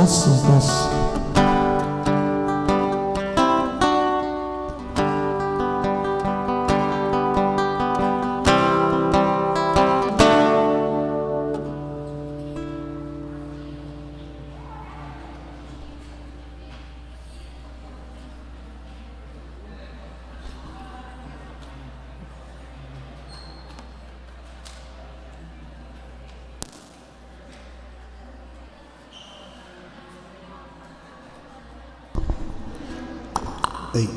sus dos. Hey.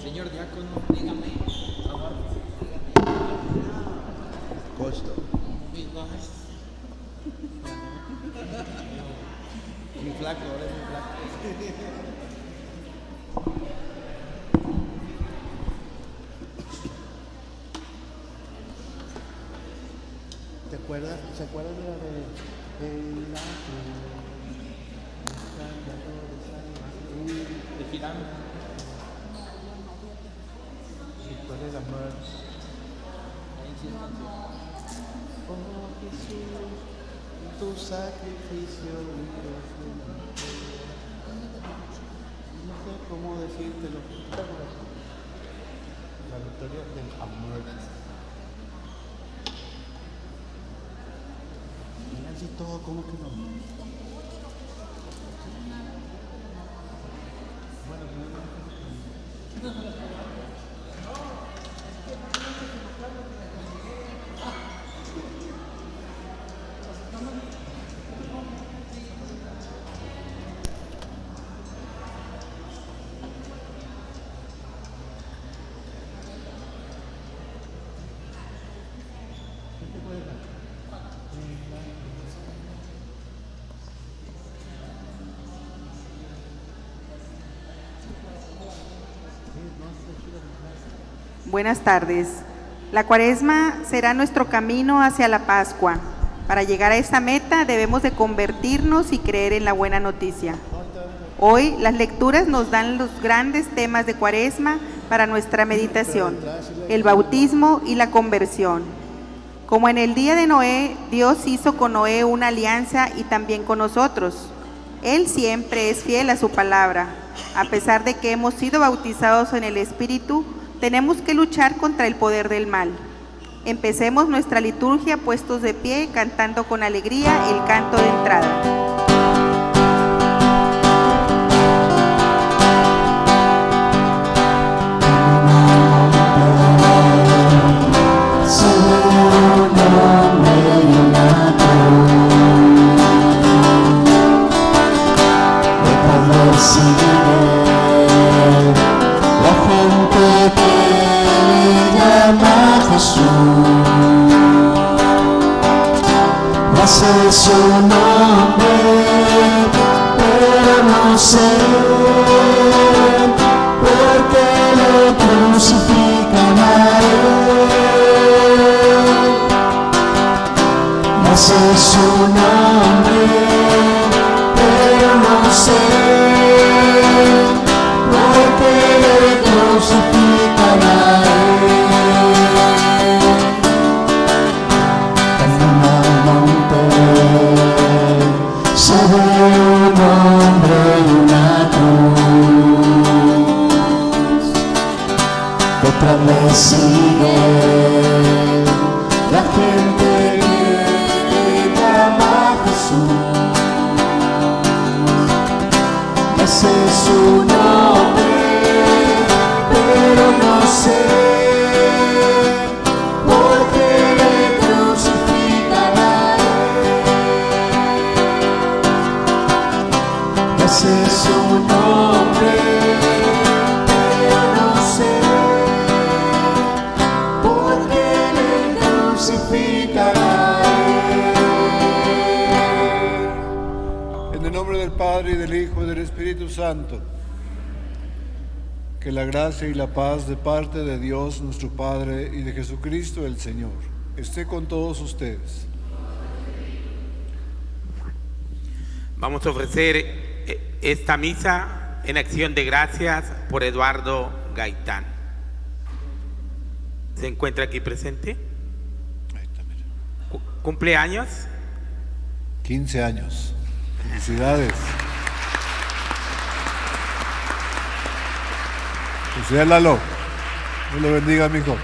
Señor diácono, dígame. Costo. Muy flaco, ahora es muy flaco. ¿Se acuerdan de la de De Girán. ¿Cuál es la más? Oh Jesús, tu sacrificio no sé cómo decírtelo. La victoria del amor. Mira así todo, ¿cómo que no? Buenas tardes. La Cuaresma será nuestro camino hacia la Pascua. Para llegar a esta meta debemos de convertirnos y creer en la buena noticia. Hoy las lecturas nos dan los grandes temas de Cuaresma para nuestra meditación: el bautismo y la conversión. Como en el día de Noé, Dios hizo con Noé una alianza y también con nosotros. Él siempre es fiel a su palabra. A pesar de que hemos sido bautizados en el Espíritu, tenemos que luchar contra el poder del mal. Empecemos nuestra liturgia puestos de pie, cantando con alegría el canto de entrada. Sé su nombre, pero no sé por qué lo crucifican a él. No sé su nombre, pero no sé por qué le crucifican a él. Sobre un hombre y una cruz, detrás me sigue la gente que llama a Jesús. Me sé su nombre, pero no sé por qué le crucifican a él. Sé su nombre, pero no sé por qué le crucifican a él. En el nombre del Padre, y del Hijo, y del Espíritu Santo, que la gracia y la paz de parte de Dios nuestro Padre y de Jesucristo el Señor esté con todos ustedes. Vamos a ofrecer esta misa en acción de gracias por Eduardo Gaitán. ¿Se encuentra aquí presente? ¿Cumpleaños? 15 años. Felicidades. Felicidades, Lalo. Dios lo bendiga, mijo.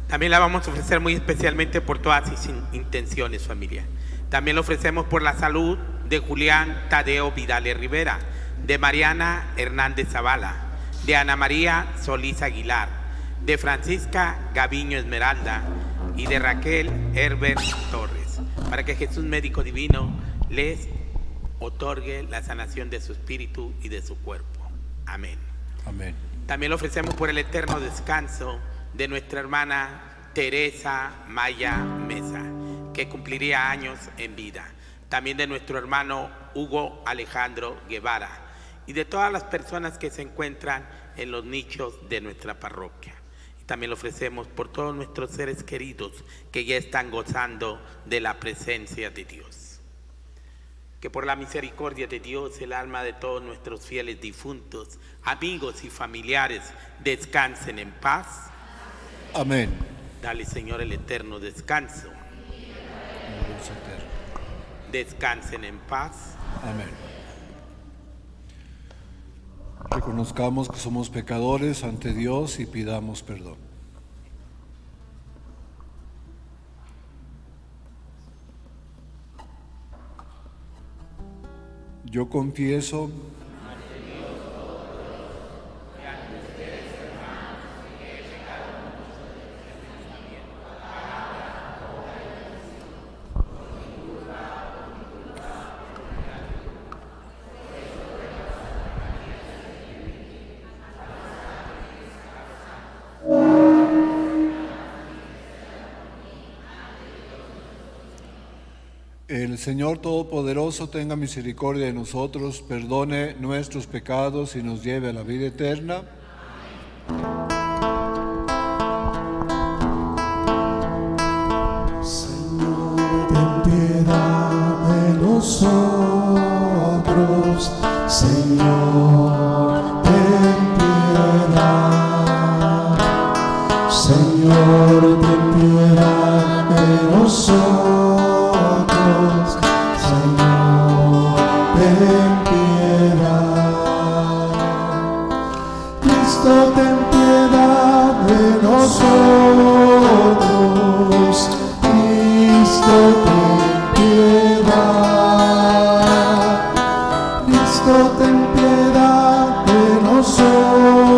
También la vamos a ofrecer muy especialmente por todas sus intenciones, familia. También lo ofrecemos por la salud de Julián Tadeo Vidales Rivera, de Mariana Hernández Zavala, de Ana María Solís Aguilar, de Francisca Gaviño Esmeralda y de Raquel Herbert Torres, para que Jesús Médico Divino les otorgue la sanación de su espíritu y de su cuerpo. Amén. Amén. También lo ofrecemos por el eterno descanso de nuestra hermana Teresa Maya Mesa, que cumpliría años en vida. También de nuestro hermano Hugo Alejandro Guevara y de todas las personas que se encuentran en los nichos de nuestra parroquia. Y también lo ofrecemos por todos nuestros seres queridos que ya están gozando de la presencia de Dios. Que por la misericordia de Dios el alma de todos nuestros fieles difuntos, amigos y familiares descansen en paz. Amén. Dale, Señor, el eterno descanso. Descansen en paz. Amén. Reconozcamos que somos pecadores ante Dios y pidamos perdón. Yo confieso El Señor Todopoderoso tenga misericordia de nosotros, perdone nuestros pecados y nos lleve a la vida eterna. Señor, ten piedad de nosotros. Señor, ten piedad. Señor, ten piedad de nosotros. Señor, ten piedad. Cristo, ten piedad de nosotros. Cristo, ten piedad. Cristo, ten piedad de nosotros.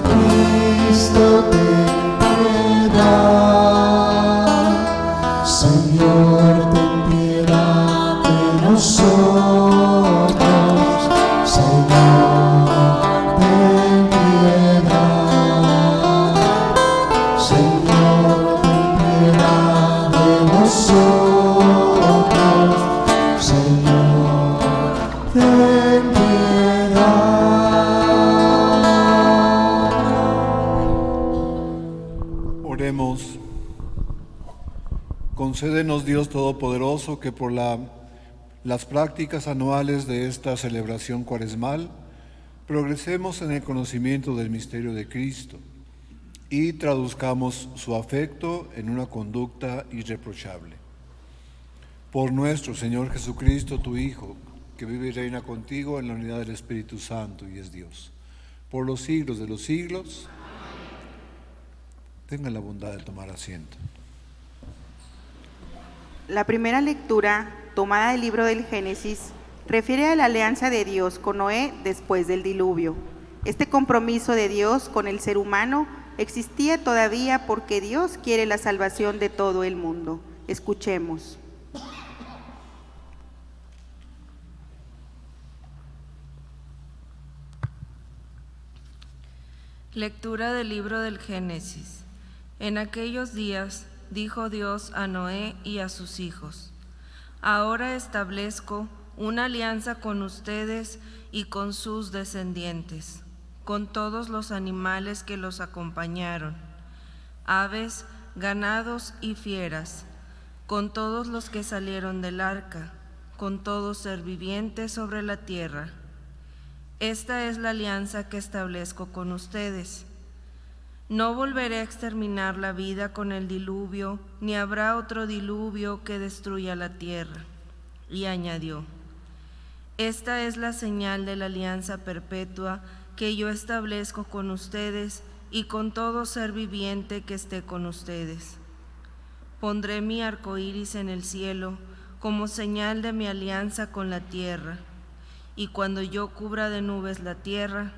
Cristo, ten piedad. Señor, ten piedad de nosotros. Señor, ten piedad. Señor, ten piedad de nosotros. Señor, ten piedad. Oremos. Concédenos, Dios Todopoderoso, que por las prácticas anuales de esta celebración cuaresmal progresemos en el conocimiento del misterio de Cristo y traduzcamos su afecto en una conducta irreprochable. Por nuestro Señor Jesucristo, tu Hijo, que vive y reina contigo en la unidad del Espíritu Santo y es Dios, por los siglos de los siglos. Tengan la bondad de tomar asiento. La primera lectura, tomada del libro del Génesis, refiere a la alianza de Dios con Noé después del diluvio. Este compromiso de Dios con el ser humano existía todavía porque Dios quiere la salvación de todo el mundo. Escuchemos. Lectura del libro del Génesis. En aquellos días dijo Dios a Noé y a sus hijos: Ahora establezco una alianza con ustedes y con sus descendientes, con todos los animales que los acompañaron, aves, ganados y fieras, con todos los que salieron del arca, con todo ser viviente sobre la tierra. Esta es la alianza que establezco con ustedes. No volveré a exterminar la vida con el diluvio, ni habrá otro diluvio que destruya la tierra. Y añadió: esta es la señal de la alianza perpetua que yo establezco con ustedes y con todo ser viviente que esté con ustedes. Pondré mi arco iris en el cielo como señal de mi alianza con la tierra, y cuando yo cubra de nubes la tierra,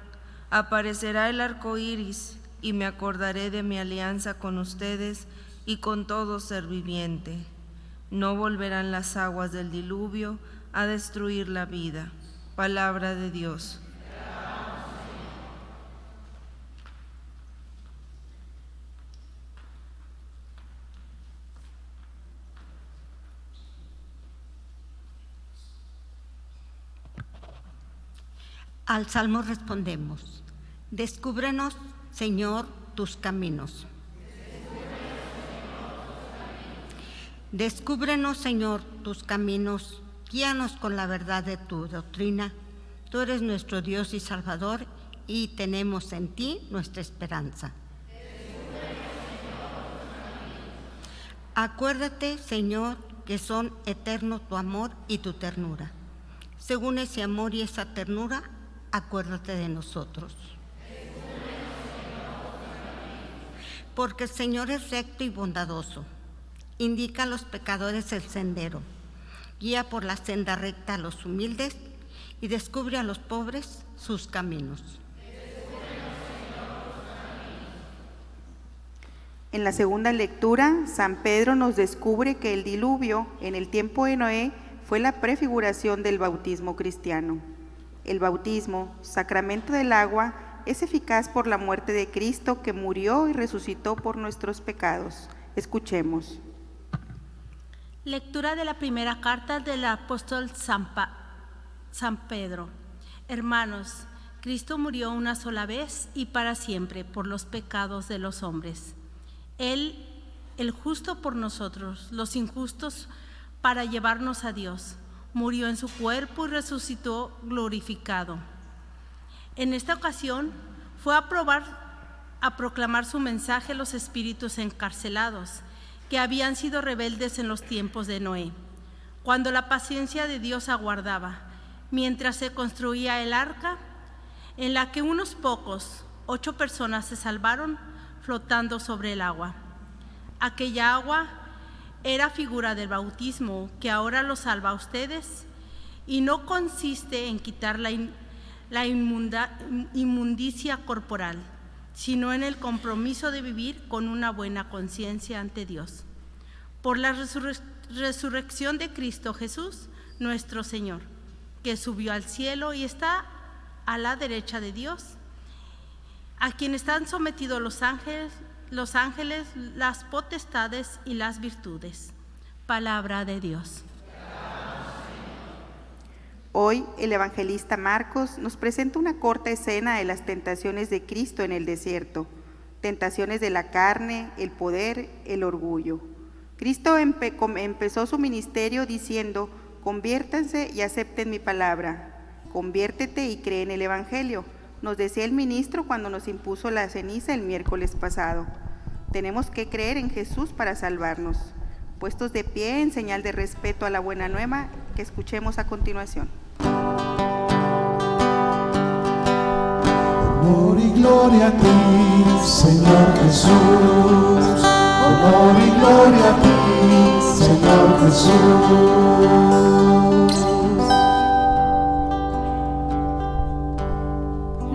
aparecerá el arco iris, y me acordaré de mi alianza con ustedes y con todo ser viviente. No volverán las aguas del diluvio a destruir la vida. Palabra de Dios. Al Salmo respondemos: descúbrenos, Señor, tus caminos. Descúbrenos, Señor, tus caminos, guíanos con la verdad de tu doctrina. Tú eres nuestro Dios y Salvador, y tenemos en ti nuestra esperanza. Acuérdate, Señor, que son eternos tu amor y tu ternura. Según ese amor y esa ternura, acuérdate de nosotros. Porque el Señor es recto y bondadoso. Indica a los pecadores el sendero. Guía por la senda recta a los humildes y descubre a los pobres sus caminos. En la segunda lectura, San Pedro nos descubre que el diluvio en el tiempo de Noé fue la prefiguración del bautismo cristiano. El bautismo, sacramento del agua, es eficaz por la muerte de Cristo, que murió y resucitó por nuestros pecados. Escuchemos. Lectura de la primera carta del apóstol San Pedro. Hermanos, Cristo murió una sola vez y para siempre por los pecados de los hombres. Él, el justo por nosotros, los injustos para llevarnos a Dios, murió en su cuerpo y resucitó glorificado. En esta ocasión fue a proclamar su mensaje a los espíritus encarcelados, que habían sido rebeldes en los tiempos de Noé, cuando la paciencia de Dios aguardaba, mientras se construía el arca, en la que unos pocos, 8 personas se salvaron flotando sobre el agua. Aquella agua era figura del bautismo que ahora los salva a ustedes, y no consiste en quitar la inmundicia corporal, sino en el compromiso de vivir con una buena conciencia ante Dios. Por la resurrección de Cristo Jesús, nuestro Señor, que subió al cielo y está a la derecha de Dios, a quien están sometidos los ángeles, las potestades y las virtudes. Palabra de Dios. Hoy el evangelista Marcos nos presenta una corta escena de las tentaciones de Cristo en el desierto, tentaciones de la carne, el poder, el orgullo. Cristo empezó su ministerio diciendo: conviértanse y acepten mi palabra, conviértete y cree en el evangelio, nos decía el ministro cuando nos impuso la ceniza el miércoles pasado. Tenemos que creer en Jesús para salvarnos. Puestos de pie en señal de respeto a la buena nueva, que escuchemos a continuación. Honor y gloria a ti, Señor Jesús. Honor y gloria a ti, Señor Jesús.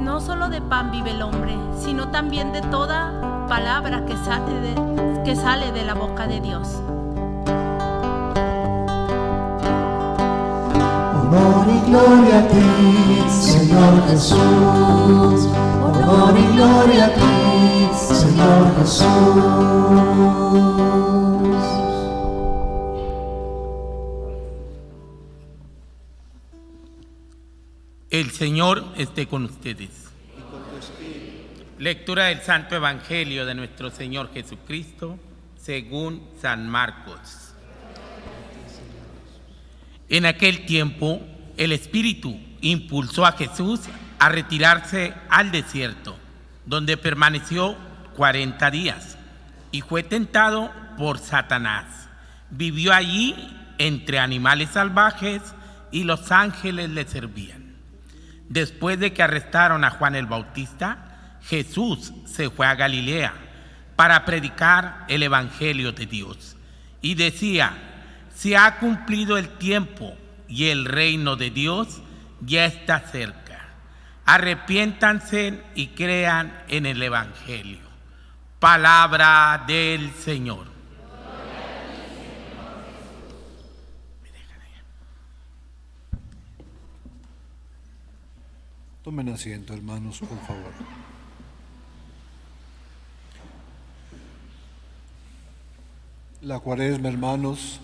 No solo de pan vive el hombre, sino también de toda palabra que sale de la boca de Dios. Honor y gloria a ti, Señor Jesús. Honor y gloria a ti, Señor Jesús. El Señor esté con ustedes. Lectura del Santo Evangelio de nuestro Señor Jesucristo según San Marcos. En aquel tiempo, el Espíritu impulsó a Jesús a retirarse al desierto, donde permaneció 40 días y fue tentado por Satanás. Vivió allí entre animales salvajes y los ángeles le servían. Después de que arrestaron a Juan el Bautista, Jesús se fue a Galilea para predicar el Evangelio de Dios y decía: se ha cumplido el tiempo y el reino de Dios ya está cerca. Arrepiéntanse y crean en el Evangelio. Palabra del Señor. Tomen asiento, hermanos, por favor. La Cuaresma, hermanos,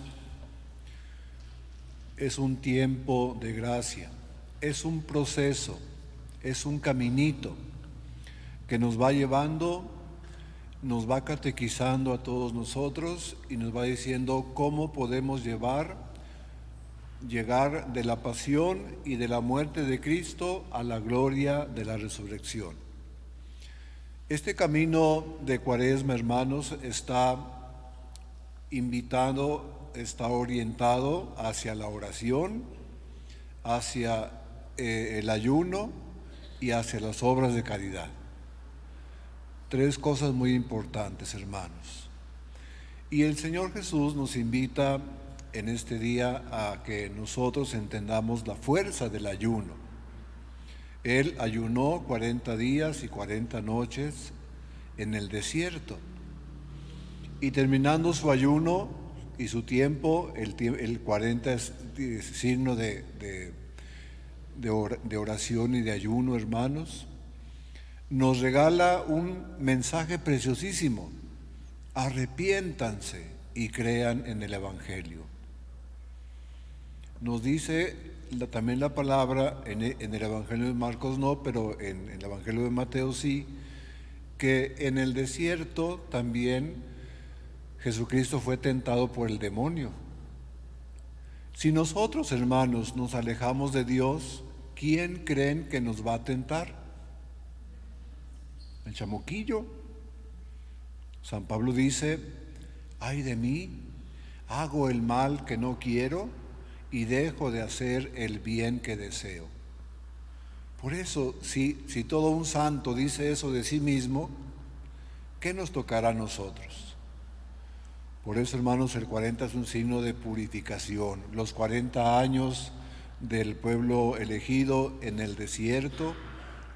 es un tiempo de gracia, es un proceso, es un caminito que nos va llevando, nos va catequizando a todos nosotros y nos va diciendo cómo podemos llegar de la pasión y de la muerte de Cristo a la gloria de la resurrección. Este camino de Cuaresma, hermanos, está invitado, está orientado hacia la oración, hacia el ayuno y hacia las obras de caridad. Tres cosas muy importantes, hermanos. Y el Señor Jesús nos invita en este día a que nosotros entendamos la fuerza del ayuno. Él ayunó 40 días y 40 noches en el desierto. Y terminando su ayuno y su tiempo, el 40 es signo de oración y de ayuno, hermanos, nos regala un mensaje preciosísimo: arrepiéntanse y crean en el Evangelio. Nos dice también la palabra, en el Evangelio de Marcos no, pero en el Evangelio de Mateo sí, que en el desierto también Jesucristo fue tentado por el demonio. Si nosotros, hermanos, nos alejamos de Dios, ¿quién creen que nos va a tentar? El chamoquillo. San Pablo dice: ay de mí, hago el mal que no quiero y dejo de hacer el bien que deseo. Por eso, si todo un santo dice eso de sí mismo, ¿qué nos tocará a nosotros? Por eso, hermanos, el 40 es un signo de purificación. Los 40 años del pueblo elegido en el desierto,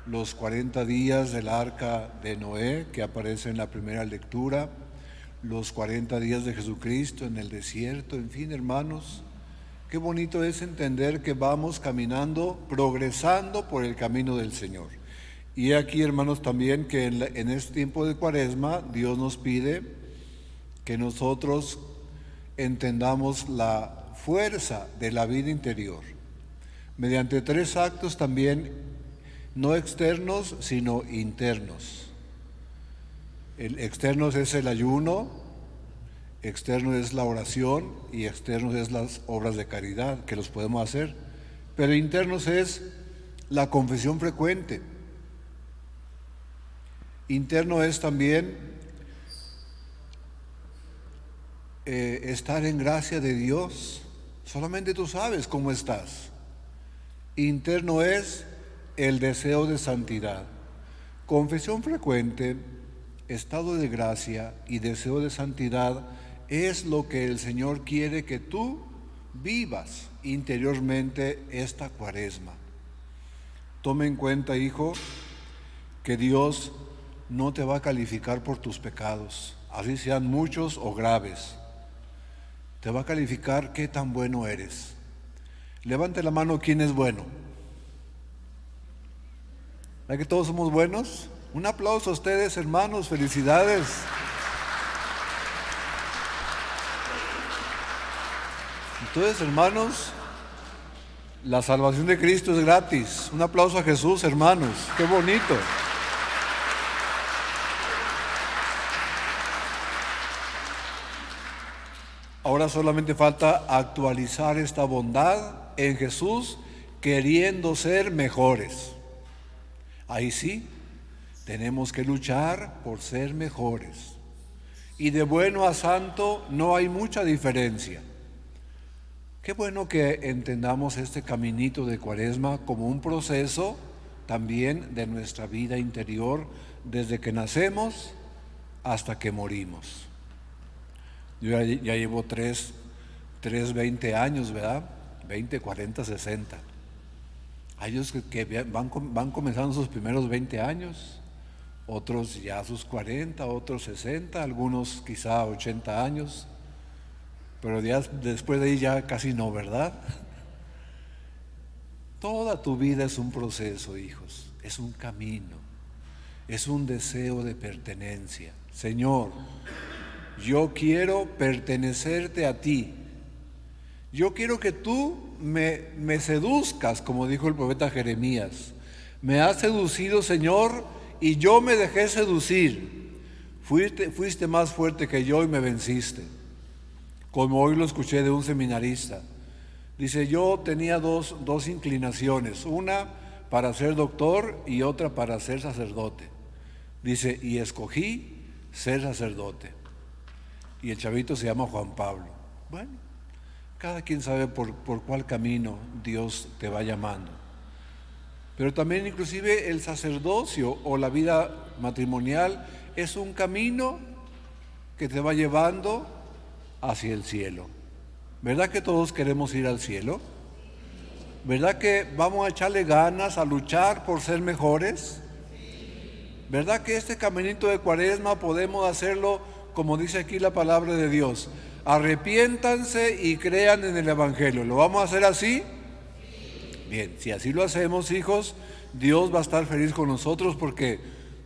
los 40 días del arca de Noé, que aparece en la primera lectura, los 40 días de Jesucristo en el desierto, en fin, hermanos, qué bonito es entender que vamos caminando, progresando por el camino del Señor. Y aquí, hermanos, también que en este tiempo de Cuaresma, Dios nos pide que nosotros entendamos la fuerza de la vida interior, mediante tres actos también, no externos, sino internos. El externo es el ayuno, externo es la oración y externo es las obras de caridad, que los podemos hacer. Pero internos es la confesión frecuente. Interno es también estar en gracia de Dios. Solamente tú sabes cómo estás. Interno es el deseo de santidad. Confesión frecuente, estado de gracia y deseo de santidad es lo que el Señor quiere que tú vivas interiormente esta Cuaresma. Toma en cuenta, hijo, que Dios no te va a calificar por tus pecados, así sean muchos o graves. Te va a calificar qué tan bueno eres. Levante la mano, ¿quién es bueno? ¿Verdad que todos somos buenos? Un aplauso a ustedes, hermanos, felicidades. Entonces, hermanos, la salvación de Cristo es gratis. Un aplauso a Jesús, hermanos, qué bonito. Ahora solamente falta actualizar esta bondad en Jesús, queriendo ser mejores. Ahí sí, Tenemos que luchar por ser mejores. Y de bueno a santo no hay mucha diferencia. Qué bueno que entendamos este caminito de Cuaresma como un proceso también de nuestra vida interior, desde que nacemos hasta que morimos. Yo ya llevo tres 20 años, ¿verdad? 20, 40, 60. Hay ellos que van comenzando sus primeros 20 años, otros ya sus 40, otros 60, algunos quizá 80 años, pero ya después de ahí ya casi no, ¿verdad? Toda tu vida es un proceso, hijos, es un camino, es un deseo de pertenencia. Señor, yo quiero pertenecerte a ti. Yo quiero que tú me seduzcas, como dijo el profeta Jeremías. Me has seducido, Señor, y yo me dejé seducir. Fuiste más fuerte que yo y me venciste. Como hoy lo escuché de un seminarista. Dice, yo tenía dos inclinaciones, una para ser doctor y otra para ser sacerdote. Dice, y escogí ser sacerdote. Y el chavito se llama Juan Pablo. Bueno, cada quien sabe por cuál camino Dios te va llamando. Pero también inclusive el sacerdocio o la vida matrimonial es un camino que te va llevando hacia el cielo. ¿Verdad que todos queremos ir al cielo? ¿Verdad que vamos a echarle ganas a luchar por ser mejores? ¿Verdad que este caminito de Cuaresma podemos hacerlo como dice aquí la palabra de Dios? Arrepiéntanse y crean en el Evangelio. ¿Lo vamos a hacer así? Bien, si así lo hacemos, hijos, Dios va a estar feliz con nosotros porque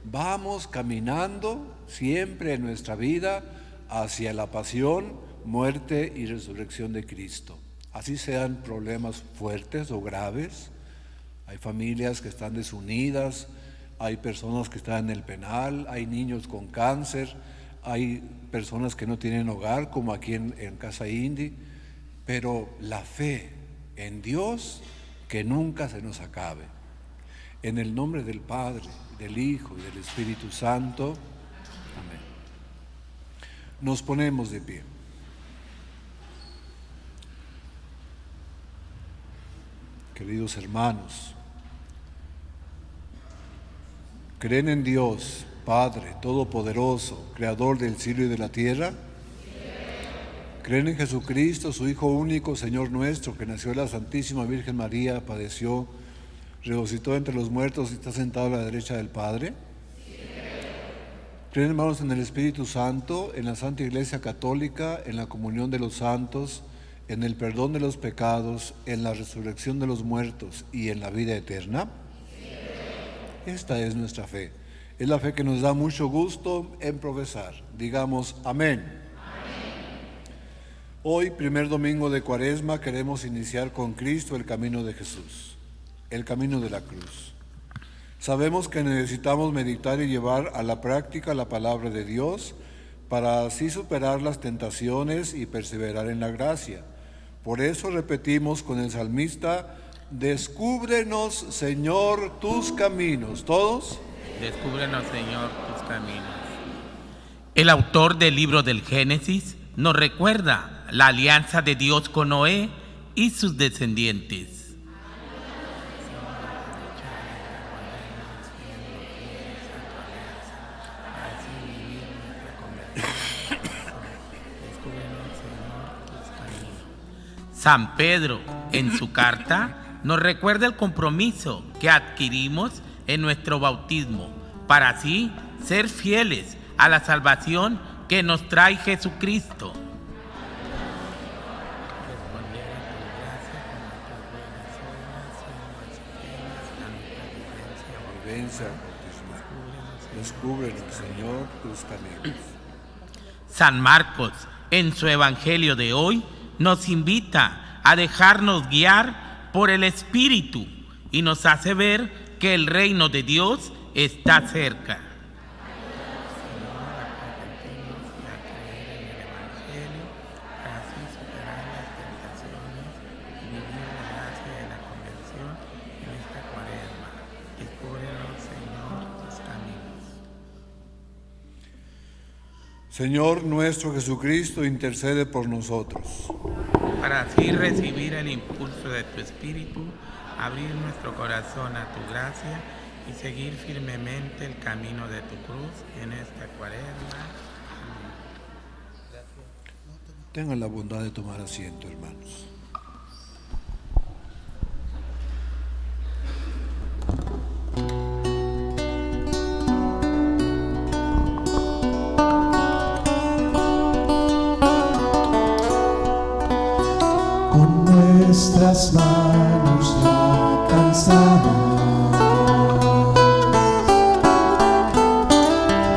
vamos caminando siempre en nuestra vida hacia la pasión, muerte y resurrección de Cristo. Así sean problemas fuertes o graves. Hay familias que están desunidas, hay personas que están en el penal, hay niños con cáncer, hay personas que no tienen hogar, como aquí en Casa Indy, pero la fe en Dios que nunca se nos acabe. En el nombre del Padre, del Hijo y del Espíritu Santo. Amén. Nos ponemos de pie. Queridos hermanos, ¿creen en Dios, Padre Todopoderoso, Creador del cielo y de la tierra? ¿Creen en Jesucristo, su Hijo único, Señor nuestro, que nació de la Santísima Virgen María, padeció, resucitó entre los muertos y está sentado a la derecha del Padre? ¿Creen, hermanos, en el Espíritu Santo, en la Santa Iglesia Católica, en la comunión de los santos, en el perdón de los pecados, en la resurrección de los muertos y en la vida eterna? Esta es nuestra fe. Es la fe que nos da mucho gusto en profesar. Digamos amén. Hoy, primer domingo de Cuaresma, queremos iniciar con Cristo el camino de Jesús, el camino de la cruz. Sabemos que necesitamos meditar y llevar a la práctica la palabra de Dios para así superar las tentaciones y perseverar en la gracia. Por eso repetimos con el salmista, descúbrenos, Señor, tus caminos. ¿Todos? Descúbrenos, Señor, tus caminos. El autor del libro del Génesis nos recuerda la alianza de Dios con Noé y sus descendientes. San Pedro, en su carta, nos recuerda el compromiso que adquirimos en nuestro bautismo para así ser fieles a la salvación que nos trae Jesucristo. Descúbrenos, Señor, tus caminos. San Marcos, en su evangelio de hoy, nos invita a dejarnos guiar por el Espíritu y nos hace ver que el reino de Dios está cerca. Señor nuestro Jesucristo, intercede por nosotros. Para así recibir el impulso de tu Espíritu, abrir nuestro corazón a tu gracia y seguir firmemente el camino de tu cruz en esta cuaresma. Tengan la bondad de tomar asiento, hermanos. Con nuestras manos ya cansadas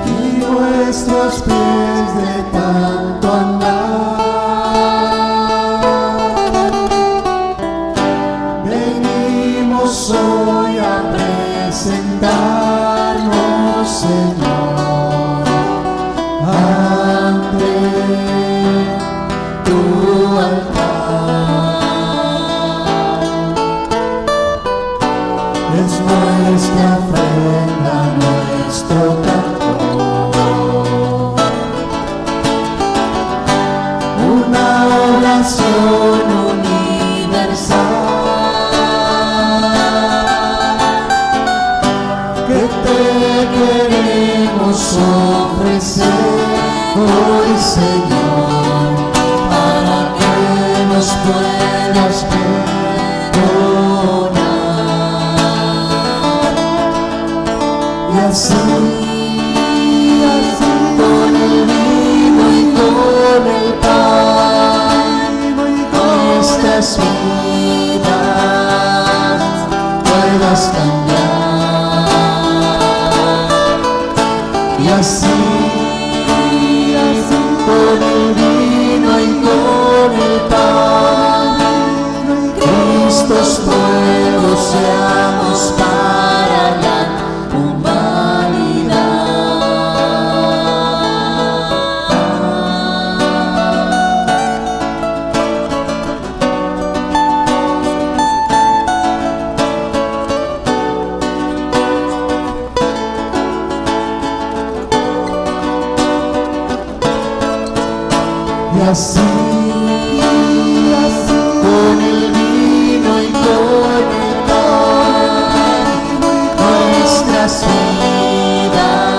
y nuestros pies de tanto andar, venimos hoy a presentarnos, Señor, ante tu altar. Es nuestra ofrenda, nuestro canto, una oración universal que te queremos ofrecer hoy, Señor, para que nos puedas perdonar. Y así, con el vino y con el pan, nuestras vidas puedas cambiar. Y así, con el vino y con el pan, Cristos nuevos seamos para la y así, con el vino y con el pan, nuestras vidas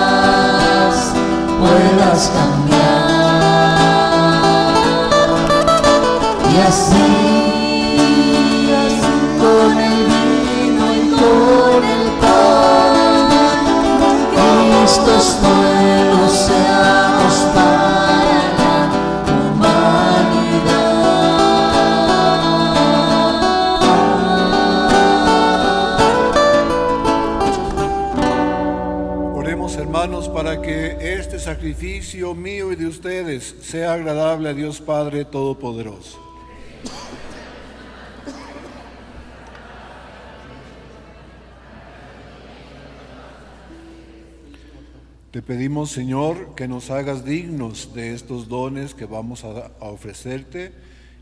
puedas cambiar. Y así, con el vino y con el pan, Cristos nuevos seamos para la humanidad. Oremos, hermanos, para que este sacrificio mío y de ustedes sea agradable a Dios Padre Todopoderoso. Te pedimos, Señor, que nos hagas dignos de estos dones que vamos a ofrecerte,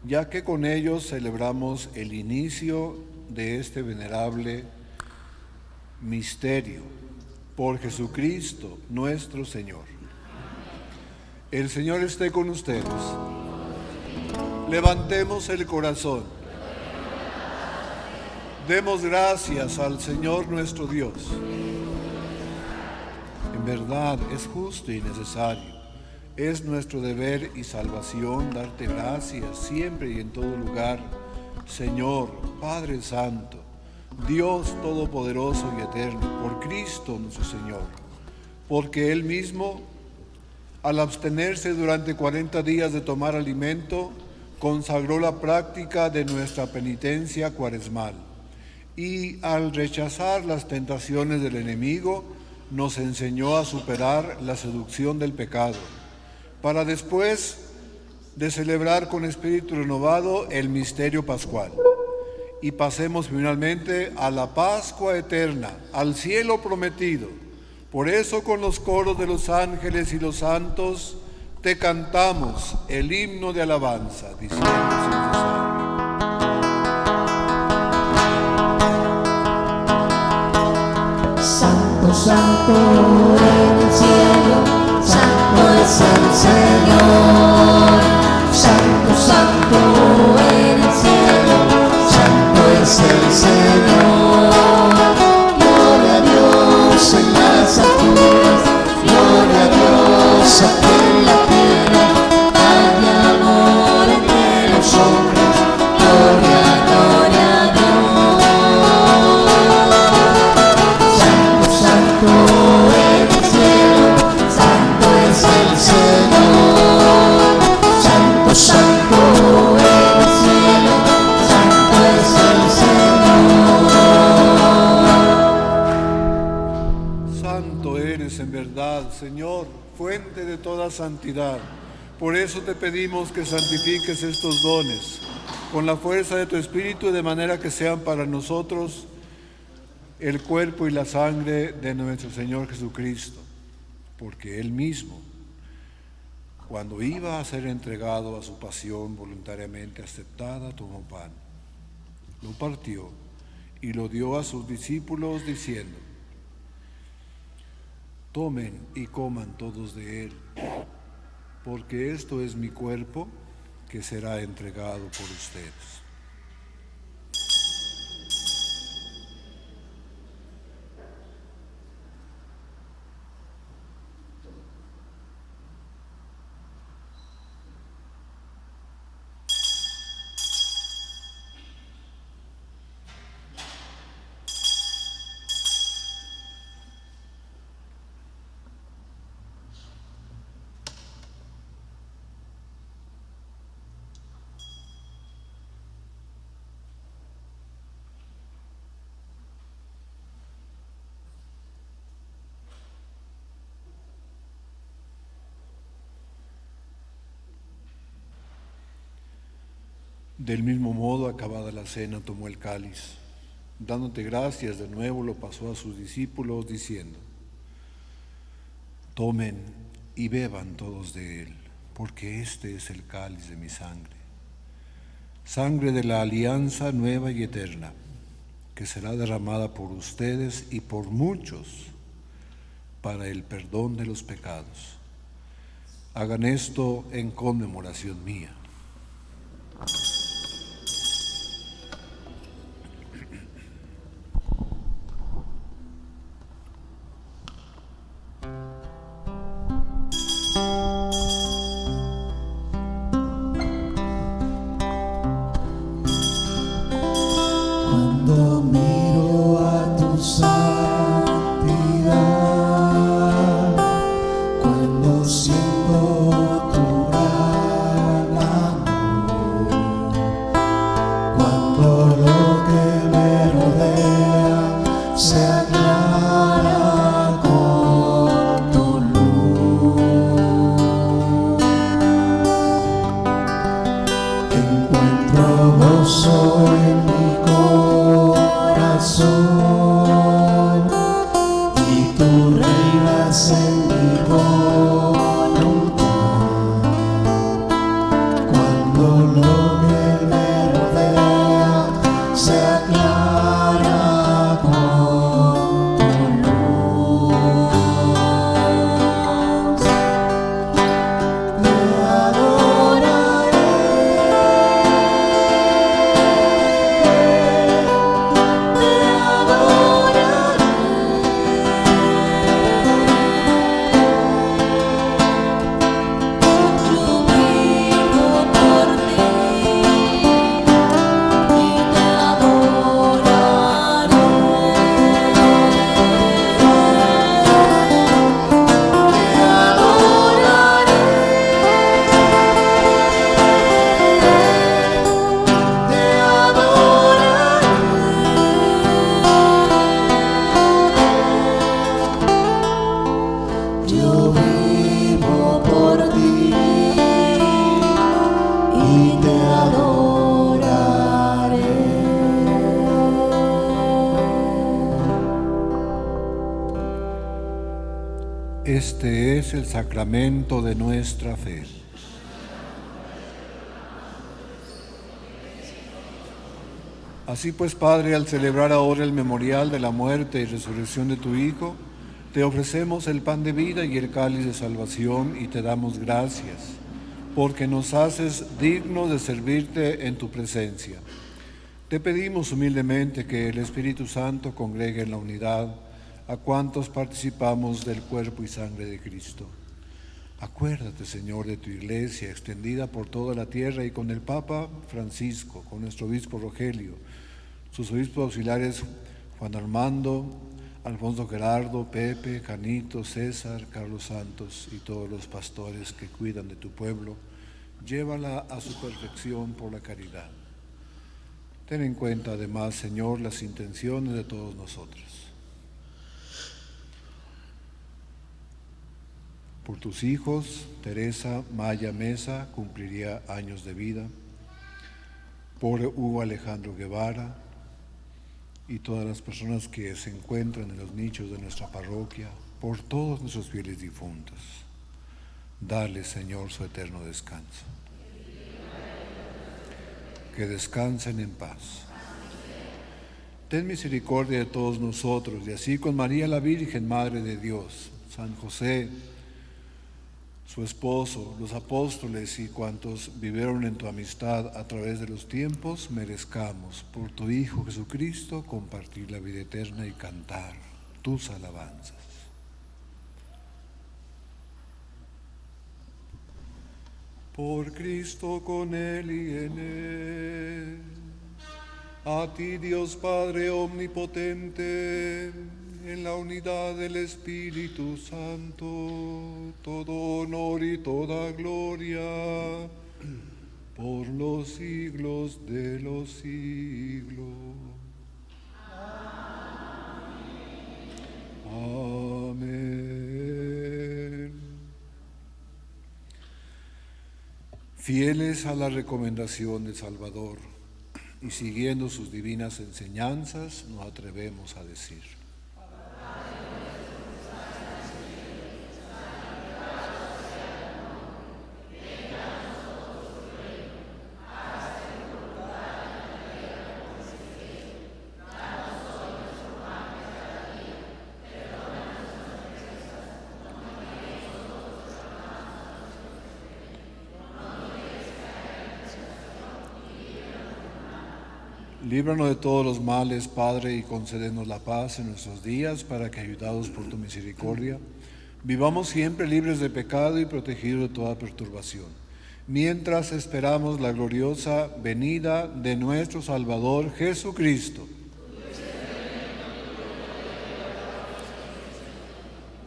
ya que con ellos celebramos el inicio de este venerable misterio. Por Jesucristo nuestro Señor. El Señor esté con ustedes. Levantemos el corazón. Demos gracias al Señor nuestro Dios. En verdad es justo y necesario. Es nuestro deber y salvación darte gracias siempre y en todo lugar, Señor, Padre Santo, Dios Todopoderoso y Eterno, por Cristo nuestro Señor, porque Él mismo, al abstenerse durante 40 días de tomar alimento, consagró la práctica de nuestra penitencia cuaresmal y al rechazar las tentaciones del enemigo, nos enseñó a superar la seducción del pecado, para después de celebrar con espíritu renovado el misterio pascual. Y pasemos finalmente a la Pascua eterna, al cielo prometido. Por eso con los coros de los ángeles y los santos te cantamos el himno de alabanza, diciendo sin cesar. Santo, santo en el cielo, santo es el Señor. Santo, santo en el cielo, santo es el Señor. Gloria a Dios en las alturas, gloria a Dios aquí en la tierra. Hay amor entre los hombres, gloria, gloria a Dios. Santo, santo en el cielo, santo es el Señor. Santo, santo en el cielo, santo es el Señor. Santo eres en verdad, Señor, fuente de toda santidad. Por eso te pedimos que santifiques estos dones con la fuerza de tu Espíritu, de manera que sean para nosotros el cuerpo y la sangre de nuestro Señor Jesucristo, porque Él mismo, cuando iba a ser entregado a su pasión voluntariamente aceptada, tomó pan, lo partió y lo dio a sus discípulos diciendo: tomen y coman todos de él, porque esto es mi cuerpo que será entregado por ustedes. Del mismo modo, acabada la cena, tomó el cáliz. Dándote gracias de nuevo, lo pasó a sus discípulos, diciendo: tomen y beban todos de él, porque este es el cáliz de mi sangre, sangre de la alianza nueva y eterna, que será derramada por ustedes y por muchos para el perdón de los pecados. Hagan esto en conmemoración mía. Cuando miro a tu santidad, cuando siento tu gran amor, cuando lo que me rodea se aclara con tu luz, encuentro gozo en mi corazón y tú reinas en mi voluntad. Cuando lo que me rodea se aclara con tu luz, te adoraré. Yo vivo por ti y te adoraré. Este es el sacramento de nuestra fe. Así pues, Padre, al celebrar ahora el memorial de la muerte y resurrección de tu Hijo, Te ofrecemos el pan de vida y el cáliz de salvación y te damos gracias, porque nos haces dignos de servirte en tu presencia. Te pedimos humildemente que el Espíritu Santo congregue en la unidad a cuantos participamos del cuerpo y sangre de Cristo. Acuérdate, Señor, de tu iglesia extendida por toda la tierra y con el Papa Francisco, con nuestro obispo Rogelio, sus obispos auxiliares Juan Armando, Alfonso Gerardo, Pepe, Canito, César, Carlos Santos y todos los pastores que cuidan de tu pueblo. Llévala a su perfección por la caridad. Ten en cuenta además, Señor, las intenciones de todos nosotros. Por tus hijos, Teresa Maya Mesa cumpliría años de vida. Por Hugo Alejandro Guevara y todas las personas que se encuentran en los nichos de nuestra parroquia, por todos nuestros fieles difuntos. Dale, Señor, su eterno descanso. Que descansen en paz. Ten misericordia de todos nosotros, y así con María la Virgen, Madre de Dios, San José, su esposo, los apóstoles y cuantos vivieron en tu amistad a través de los tiempos, merezcamos por tu Hijo Jesucristo compartir la vida eterna y cantar tus alabanzas. Por Cristo, con Él y en Él, a ti Dios Padre omnipotente, en la unidad del Espíritu Santo, todo honor y toda gloria, por los siglos de los siglos. Amén. Fieles a la recomendación del Salvador y siguiendo sus divinas enseñanzas, nos atrevemos a decir: líbranos de todos los males, Padre, y concédenos la paz en nuestros días, para que, ayudados por tu misericordia, vivamos siempre libres de pecado y protegidos de toda perturbación, mientras esperamos la gloriosa venida de nuestro Salvador Jesucristo.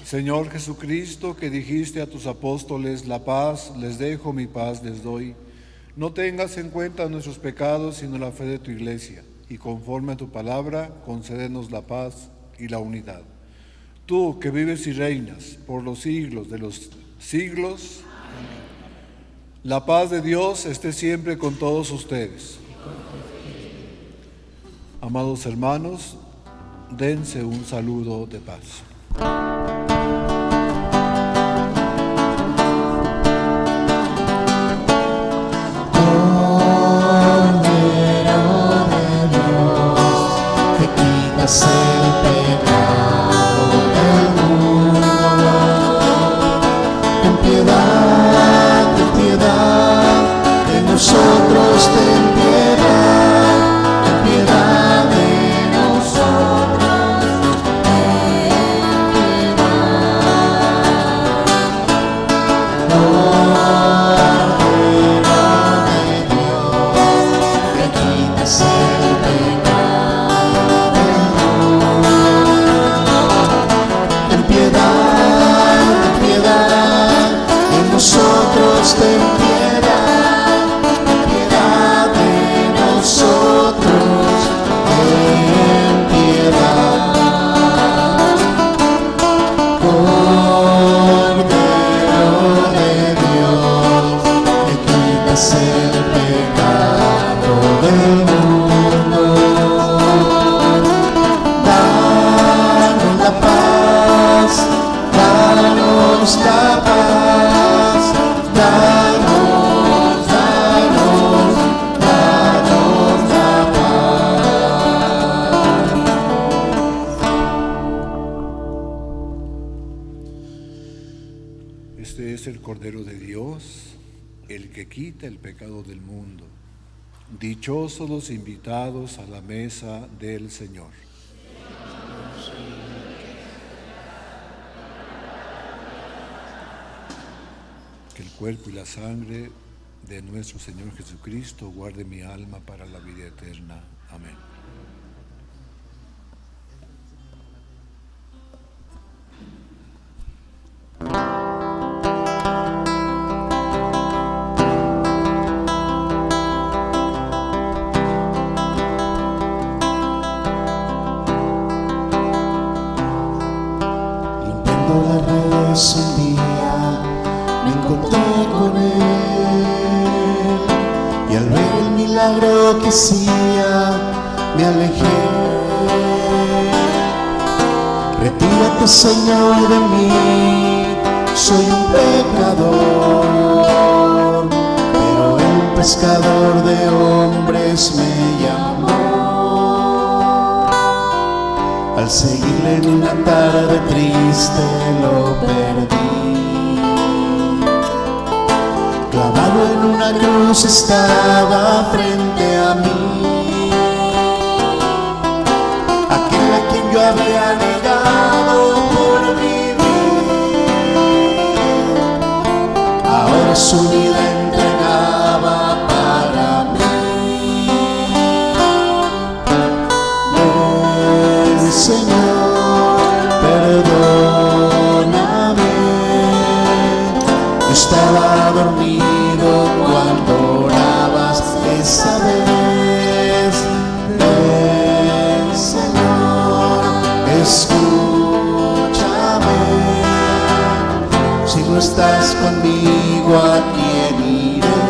Señor Jesucristo, que dijiste a tus apóstoles: la paz les dejo, mi paz les doy, no tengas en cuenta nuestros pecados, sino la fe de tu iglesia, y conforme a tu palabra, concédenos la paz y la unidad. Tú, que vives y reinas por los siglos de los siglos, la paz de Dios esté siempre con todos ustedes. Amados hermanos, dense un saludo de paz. El pecado del mundo, ten piedad de nosotros, ten piedad de nosotros, Cordero de Dios, el que quita el pecado del mundo. Dichosos los invitados a la mesa del Señor. Que el cuerpo y la sangre de nuestro Señor Jesucristo guarde mi alma para la vida eterna. Amén. Limpiando las redes un día me encontré con él, y al ver el milagro que hacía me alejé. Retírate, Señor, de mí, soy un pecador, pero el pescador de hombres me llamó. Al seguirle en una tarde triste lo perdí. Clavado en una cruz estaba frente a mí, aquel a quien yo había negado por vivir, ahora su vida entregaba para mí. Ven, Señor, perdóname, yo estaba dormido cuando orabas esa vez. Ven, Señor, escúchame, si no estás conmigo, ¿a quién iré?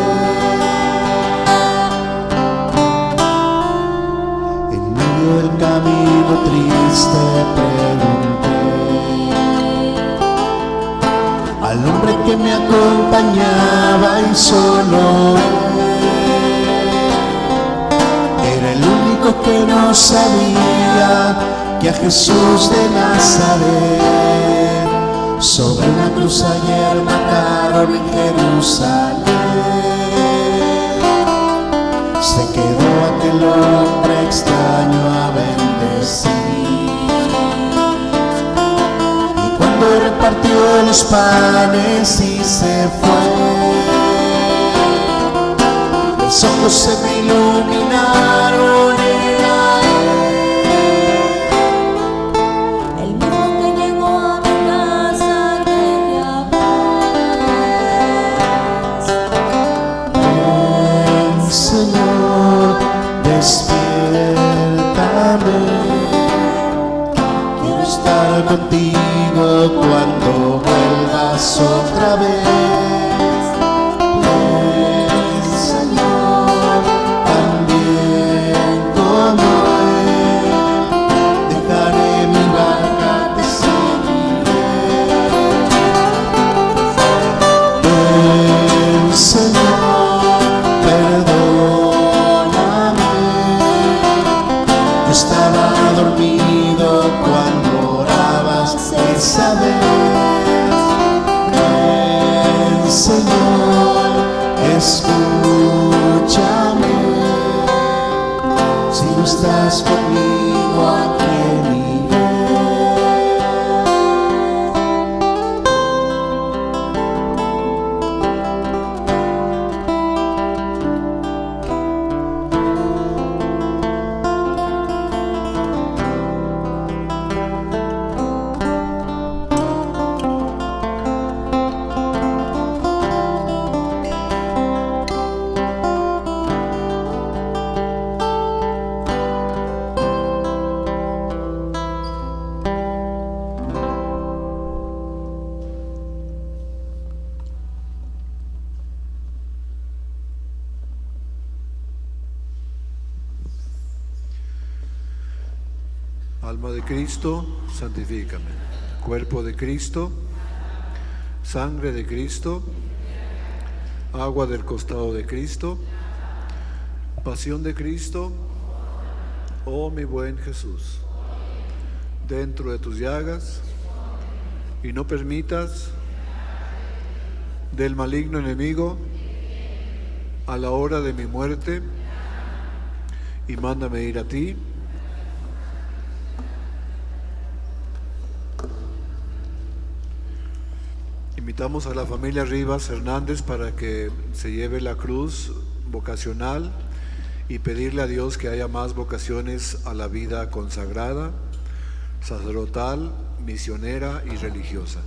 En medio del camino triste pregunté al hombre que me acompañaba, y solo él era el único que no sabía que a Jesús de Nazaret sobre una cruz ayer mataron en Jerusalén. Se quedó aquel hombre extraño a bendecir, y cuando repartió los panes y se fue, mis ojos se me iluminaron. Era el mismo que llegó a mi casa aquella vez. Ven, Señor, despiértame, quiero estar contigo cuando vuelvas otra vez. Ven, Señor, también como él, dejaré mi barca, te seguiré. Ven, Señor, perdóname, yo estaba dormido cuando orabas esa vez. Ven, Señor, escúchame, si no estás conmigo, ¿a quién iré? Alma de Cristo, santifícame. Cuerpo de Cristo, sangre de Cristo, agua del costado de Cristo, pasión de Cristo, oh mi buen Jesús, dentro de tus llagas, y no permitas del maligno enemigo a la hora de mi muerte, y mándame ir a ti. Invitamos a la familia Rivas Hernández para que se lleve la cruz vocacional y pedirle a Dios que haya más vocaciones a la vida consagrada, sacerdotal, misionera y religiosa.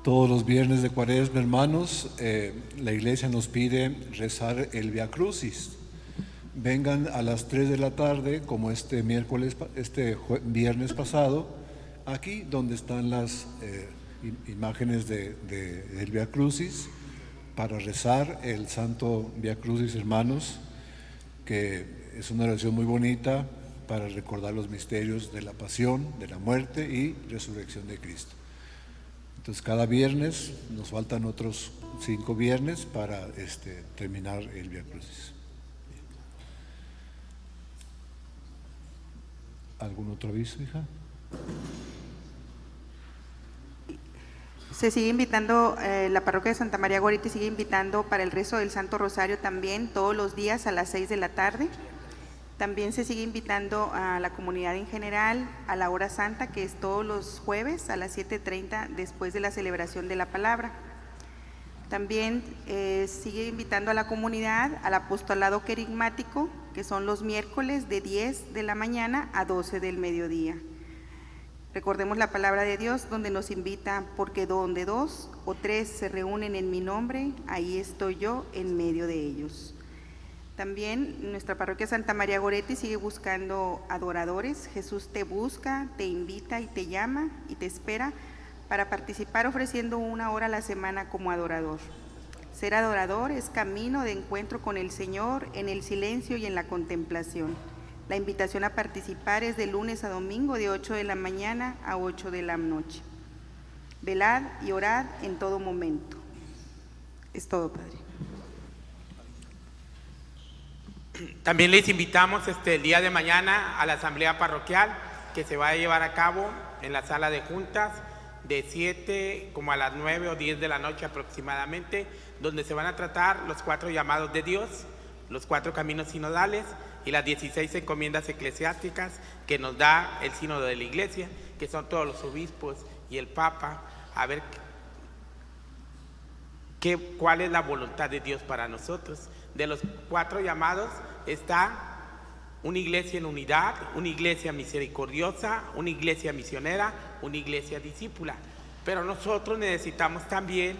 Todos los viernes de Cuaresma, hermanos, la Iglesia nos pide rezar el Via Crucis. Vengan a las 3 de la tarde, como este viernes pasado, aquí donde están las imágenes del Via Crucis, para rezar el Santo Via Crucis, hermanos, que es una oración muy bonita para recordar los misterios de la pasión, de la muerte y resurrección de Cristo. Entonces cada viernes, nos faltan otros 5 viernes para terminar el Via Crucis. ¿Algún otro aviso, hija? Se sigue invitando, la parroquia de Santa María Goretti sigue invitando para el rezo del Santo Rosario también, todos los días a las 6 de la tarde. También se sigue invitando a la comunidad en general a la hora santa, que es todos los jueves a las 7:30 después de la celebración de la palabra. También sigue invitando a la comunidad al apostolado querigmático, que son los miércoles de 10 de la mañana a 12 del mediodía. Recordemos la palabra de Dios donde nos invita, porque donde 2 o 3 se reúnen en mi nombre, ahí estoy yo en medio de ellos. También nuestra parroquia Santa María Goretti sigue buscando adoradores. Jesús te busca, te invita y te llama y te espera para participar ofreciendo 1 hora a la semana como adorador. Ser adorador es camino de encuentro con el Señor en el silencio y en la contemplación. La invitación a participar es de lunes a domingo de 8 de la mañana a 8 de la noche. Velad y orad en todo momento. Es todo, Padre. También les invitamos el día de mañana a la asamblea parroquial que se va a llevar a cabo en la sala de juntas de 7 como a las 9 o 10 de la noche aproximadamente, donde se van a tratar los 4 llamados de Dios, los 4 caminos sinodales y las 16 encomiendas eclesiásticas que nos da el sínodo de la Iglesia, que son todos los obispos y el Papa, a ver cuál es la voluntad de Dios para nosotros. De los 4 llamados está una iglesia en unidad, una iglesia misericordiosa, una iglesia misionera, una iglesia discípula. Pero nosotros necesitamos también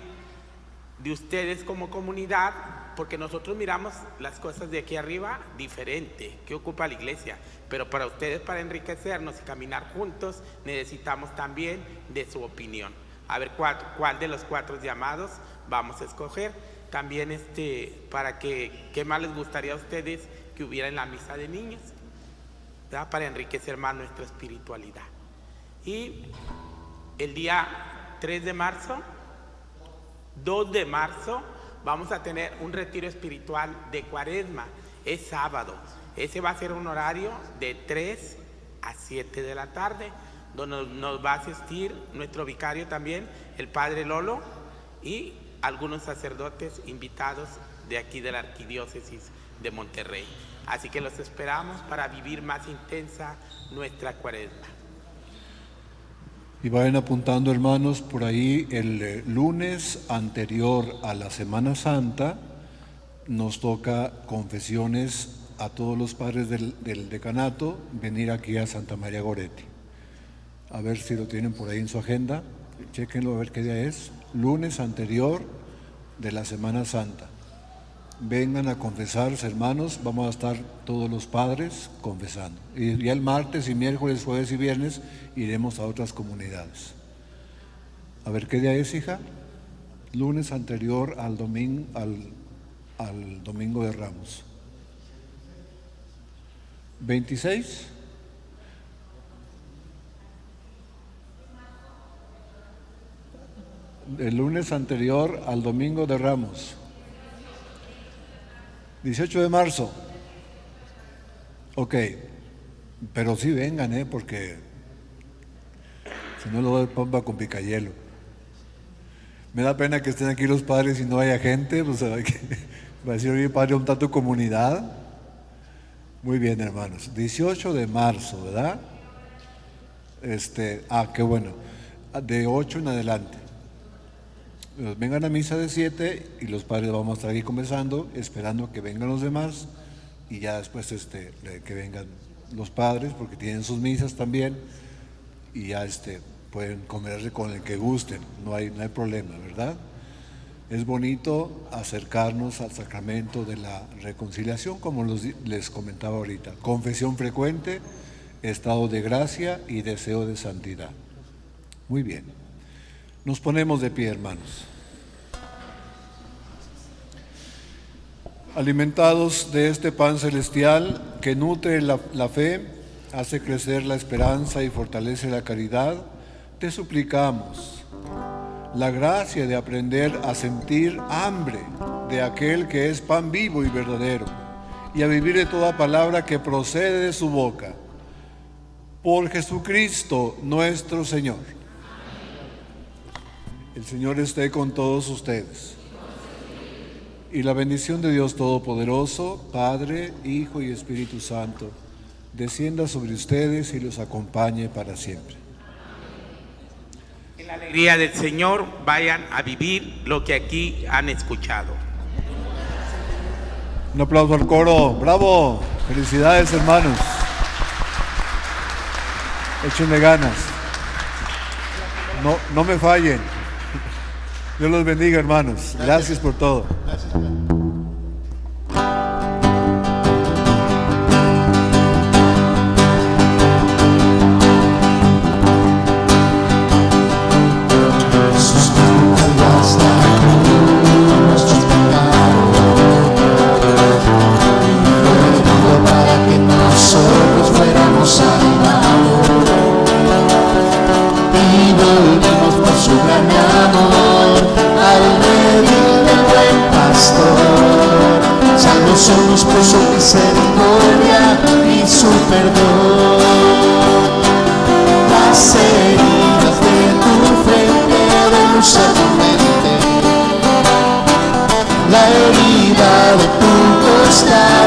de ustedes como comunidad, porque nosotros miramos las cosas de aquí arriba diferente, que ocupa la iglesia, pero para ustedes, para enriquecernos y caminar juntos, necesitamos también de su opinión. A ver cuál de los 4 llamados vamos a escoger. También para qué más les gustaría a ustedes que hubiera en la misa de niños, ¿verdad? Para enriquecer más nuestra espiritualidad. Y el día 3 de marzo, 2 de marzo, vamos a tener un retiro espiritual de Cuaresma. Es sábado. Ese va a ser un horario de 3 a 7 de la tarde, donde nos va a asistir nuestro vicario también, el Padre Lolo, y algunos sacerdotes invitados de aquí de la Arquidiócesis de Monterrey. Así que los esperamos para vivir más intensa nuestra Cuaresma. Y vayan apuntando, hermanos, por ahí el lunes anterior a la Semana Santa nos toca confesiones a todos los padres del decanato, venir aquí a Santa María Goretti. A ver si lo tienen por ahí en su agenda, chéquenlo a ver qué día es. Lunes anterior de la Semana Santa. Vengan a confesarse, hermanos, vamos a estar todos los padres confesando. Y ya el martes y miércoles, jueves y viernes iremos a otras comunidades. A ver qué día es, hija. Lunes anterior al domingo de Ramos. 26. El lunes anterior al domingo de Ramos. 18 de marzo. Ok, pero sí vengan, porque si no lo doy pompa con picayelo. Me da pena que estén aquí los padres y no haya gente, pues hay que va a decir, oye, padre, un tanto comunidad. Muy bien, hermanos. 18 de marzo, ¿verdad? Qué bueno. De 8 en adelante. Vengan a misa de 7 y los padres vamos a estar aquí conversando, esperando que vengan los demás y ya después que vengan los padres porque tienen sus misas también y ya pueden comerse con el que gusten, no hay problema, ¿verdad? Es bonito acercarnos al sacramento de la reconciliación, como les comentaba ahorita. Confesión frecuente, estado de gracia y deseo de santidad. Muy bien. Nos ponemos de pie, hermanos. Alimentados de este pan celestial que nutre la fe, hace crecer la esperanza y fortalece la caridad, te suplicamos la gracia de aprender a sentir hambre de aquel que es pan vivo y verdadero y a vivir de toda palabra que procede de su boca. Por Jesucristo nuestro Señor. El Señor esté con todos ustedes. Y la bendición de Dios Todopoderoso, Padre, Hijo y Espíritu Santo, descienda sobre ustedes y los acompañe para siempre. En la alegría del Señor vayan a vivir lo que aquí han escuchado. Un aplauso al coro. ¡Bravo! Felicidades, hermanos. Échenle ganas. No me fallen. Dios los bendiga, hermanos. Gracias por todo. Gracias. Para que nosotros fuéramos salvados y volvimos por su gran amor al redil del buen pastor. Salvos somos por su misericordia y su perdón. Las heridas de tu frente de luz a tu mente, la herida de tu costado